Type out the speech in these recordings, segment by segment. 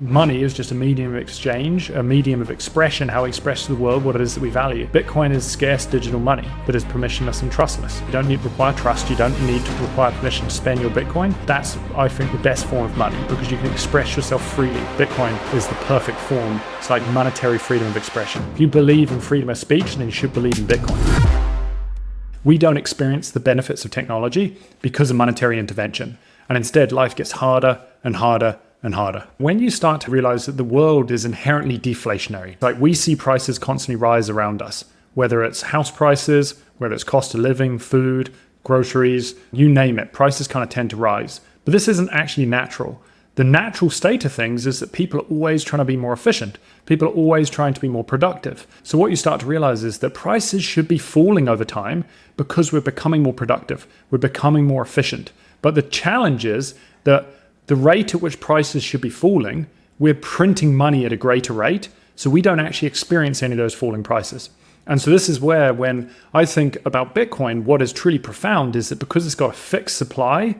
Money is just a medium of exchange, a medium of expression, how we express to the world what it is that we value. Bitcoin is scarce digital money that is permissionless and trustless. You don't need to require trust, you don't need to require permission to spend your Bitcoin. That's, I think, the best form of money because you can express yourself freely. Bitcoin is the perfect form. It's like monetary freedom of expression. If you believe in freedom of speech, then you should believe in Bitcoin. We don't experience the benefits of technology because of monetary intervention. And instead, life gets harder and harder and harder. When you start to realize that the world is inherently deflationary, like we see prices constantly rise around us, whether it's house prices, whether it's cost of living, food, groceries, you name it, prices kind of tend to rise. But this isn't actually natural. The natural state of things is that people are always trying to be more efficient. People are always trying to be more productive. So what you start to realize is that prices should be falling over time because we're becoming more productive. We're becoming more efficient. But the challenge is that the rate at which prices should be falling, we're printing money at a greater rate, so we don't actually experience any of those falling prices. And so this is where, when I think about Bitcoin, what is truly profound is that because it's got a fixed supply,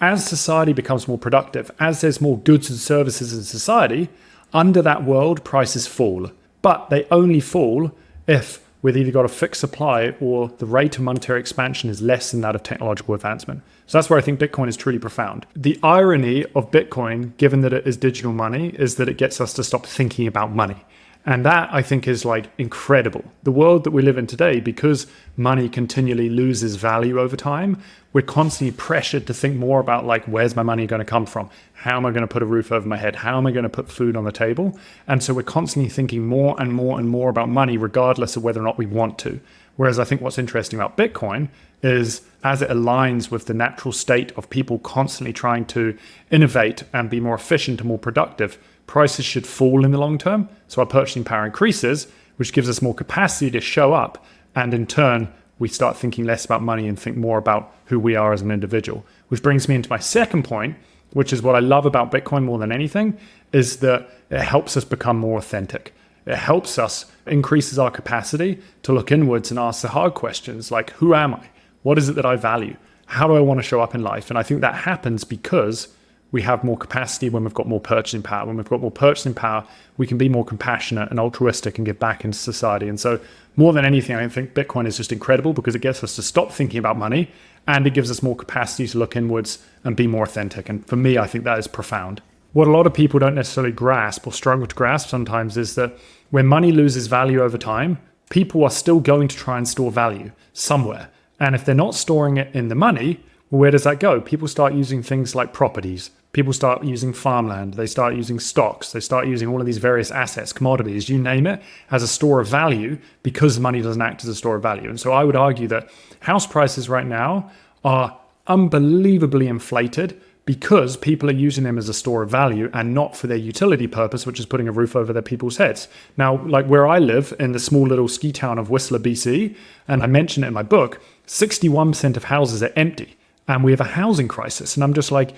as society becomes more productive, as there's more goods and services in society, under that world, prices fall. But they only fall if we've either got a fixed supply or the rate of monetary expansion is less than that of technological advancement. So that's where I think Bitcoin is truly profound. The irony of Bitcoin, given that it is digital money, is that it gets us to stop thinking about money. And that, I think, is like incredible. The world that we live in today, because money continually loses value over time, we're constantly pressured to think more about like, where's my money going to come from? How am I going to put a roof over my head? How am I going to put food on the table? And so we're constantly thinking more and more and more about money, regardless of whether or not we want to. Whereas I think what's interesting about Bitcoin is as it aligns with the natural state of people constantly trying to innovate and be more efficient and more productive, prices should fall in the long term. So our purchasing power increases, which gives us more capacity to show up. And in turn, we start thinking less about money and think more about who we are as an individual. Which brings me into my second point, which is what I love about Bitcoin more than anything, is that it helps us become more authentic. It helps us, increases our capacity to look inwards and ask the hard questions like, who am I? What is it that I value? How do I want to show up in life? And I think that happens because we have more capacity when we've got more purchasing power. When we've got more purchasing power, we can be more compassionate and altruistic and give back into society. And so more than anything, I think Bitcoin is just incredible because it gets us to stop thinking about money and it gives us more capacity to look inwards and be more authentic. And for me, I think that is profound. What a lot of people don't necessarily grasp or struggle to grasp sometimes is that when money loses value over time, people are still going to try and store value somewhere. And if they're not storing it in the money, well, where does that go? People start using things like properties. People start using farmland. They start using stocks. They start using all of these various assets, commodities, you name it, as a store of value because money doesn't act as a store of value. And so I would argue that house prices right now are unbelievably inflated because people are using them as a store of value and not for their utility purpose, which is putting a roof over their people's heads. Now, like where I live in the small little ski town of Whistler, BC, and I mention it in my book, 61% of houses are empty and we have a housing crisis. And I'm just like,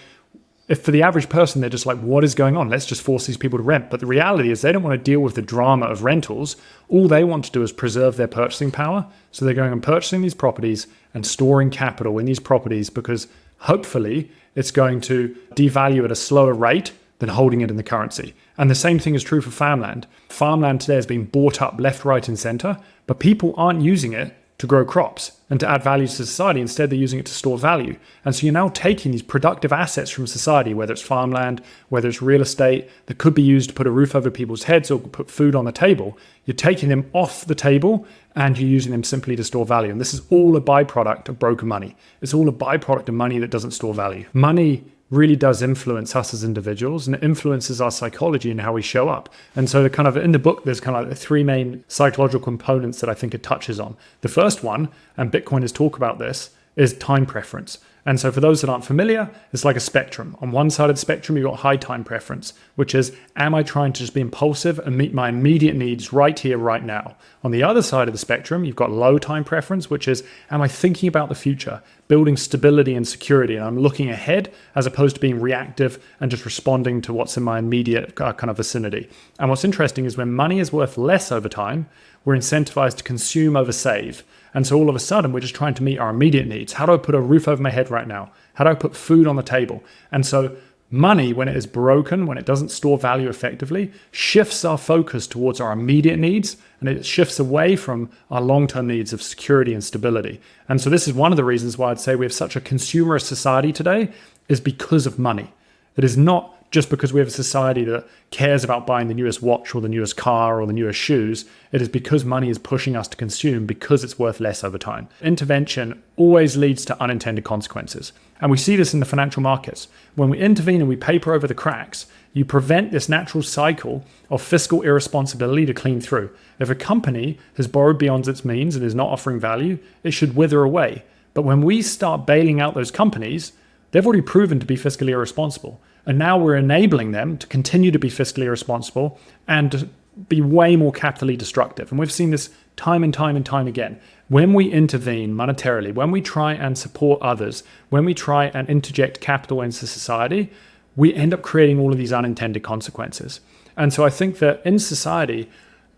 if for the average person, they're just like, what is going on? Let's just force these people to rent. But the reality is they don't want to deal with the drama of rentals. All they want to do is preserve their purchasing power. So they're going and purchasing these properties and storing capital in these properties because hopefully it's going to devalue at a slower rate than holding it in the currency. And the same thing is true for farmland. Farmland today is being bought up left, right, and center, but people aren't using it to grow crops and to add value to society. Instead, they're using it to store value. And so you're now taking these productive assets from society, whether it's farmland, whether it's real estate that could be used to put a roof over people's heads or put food on the table. You're taking them off the table and you're using them simply to store value. And this is all a byproduct of broken money. It's all a byproduct of money that doesn't store value. Money really does influence us as individuals and it influences our psychology and how we show up. And so kind of in the book, there's kind of like the three main psychological components that I think it touches on. The first one, and Bitcoiners talk about this, is time preference. And so for those that aren't familiar, it's like a spectrum. On one side of the spectrum, you've got high time preference, which is, am I trying to just be impulsive and meet my immediate needs right here, right now? On the other side of the spectrum, you've got low time preference, which is, am I thinking about the future, building stability and security, and I'm looking ahead as opposed to being reactive and just responding to what's in my immediate kind of vicinity. And what's interesting is when money is worth less over time, we're incentivized to consume over save. And so all of a sudden, we're just trying to meet our immediate needs. How do I put a roof over my head right now? How do I put food on the table? And so Money, when it is broken, when it doesn't store value effectively, shifts our focus towards our immediate needs, and it shifts away from our long-term needs of security and stability. And so this is one of the reasons why I'd say we have such a consumerist society today, is because of money. It is not just because we have a society that cares about buying the newest watch or the newest car or the newest shoes. It is because money is pushing us to consume because it's worth less over time. Intervention always leads to unintended consequences. And we see this in the financial markets. When we intervene and we paper over the cracks, you prevent this natural cycle of fiscal irresponsibility to clean through. If a company has borrowed beyond its means and is not offering value, it should wither away. But when we start bailing out those companies, they've already proven to be fiscally irresponsible. And now we're enabling them to continue to be fiscally irresponsible and to be way more capitally destructive. And we've seen this time and time and time again. When we intervene monetarily, when we try and support others, when we try and interject capital into society, we end up creating all of these unintended consequences. And so I think that in society,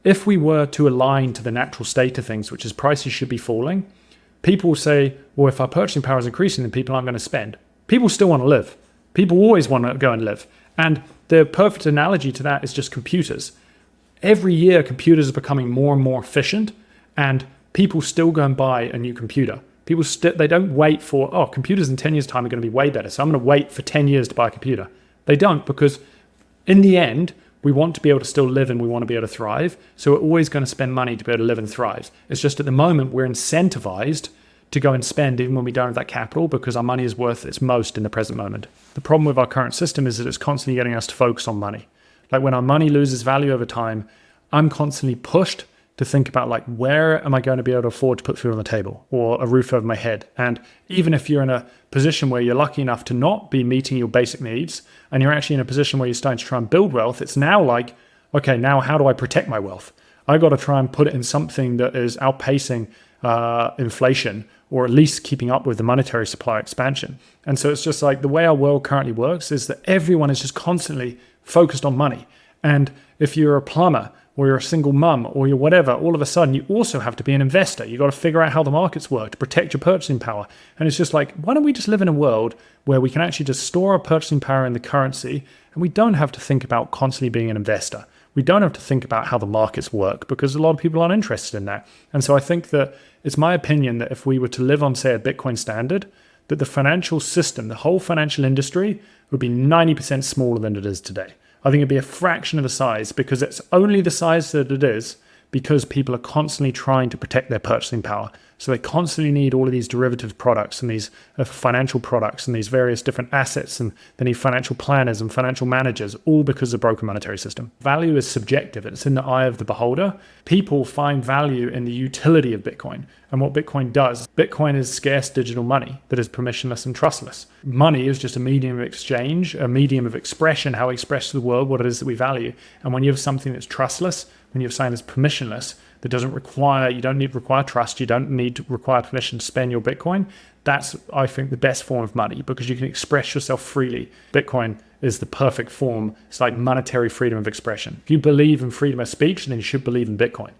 if we were to align to the natural state of things, which is prices should be falling, people will say, well, if our purchasing power is increasing, then people aren't going to spend. People still want to live. People always want to go and live. And the perfect analogy to that is just computers. Every year, computers are becoming more and more efficient, and people still go and buy a new computer. People they don't wait for, oh, computers in 10 years' time are going to be way better, so I'm going to wait for 10 years to buy a computer. They don't, because in the end, we want to be able to still live and we want to be able to thrive. So we're always going to spend money to be able to live and thrive. It's just at the moment, we're incentivized to go and spend even when we don't have that capital because our money is worth its most in the present moment. The problem with our current system is that it's constantly getting us to focus on money. Like when our money loses value over time, I'm constantly pushed to think about like, where am I going to be able to afford to put food on the table or a roof over my head? And even if you're in a position where you're lucky enough to not be meeting your basic needs and you're actually in a position where you're starting to try and build wealth, it's now like, okay, now how do I protect my wealth? I got to try and put it in something that is outpacing inflation, or at least keeping up with the monetary supply expansion. And so it's just like the way our world currently works is that everyone is just constantly focused on money. And if you're a plumber or you're a single mum or you're whatever, all of a sudden you also have to be an investor. You got to figure out how the markets work to protect your purchasing power. And it's just like, why don't we just live in a world where we can actually just store our purchasing power in the currency and we don't have to think about constantly being an investor. We don't have to think about how the markets work because a lot of people aren't interested in that. And so I think that it's my opinion that if we were to live on, say, a Bitcoin standard, that the financial system, the whole financial industry would be 90% smaller than it is today. I think it'd be a fraction of the size because it's only the size that it is because people are constantly trying to protect their purchasing power. So they constantly need all of these derivative products and these financial products and these various different assets, and they need financial planners and financial managers, all because of the broken monetary system. Value is subjective. It's in the eye of the beholder. People find value in the utility of Bitcoin and what Bitcoin does. Bitcoin is scarce digital money that is permissionless and trustless. Money is just a medium of exchange, a medium of expression, how we express to the world what it is that we value. And when you have something that's trustless, when you have something that's permissionless, that doesn't require, you don't need to require trust, you don't need to require permission to spend your Bitcoin, that's, I think, the best form of money because you can express yourself freely. Bitcoin is the perfect form. It's like monetary freedom of expression. If you believe in freedom of speech, then you should believe in Bitcoin.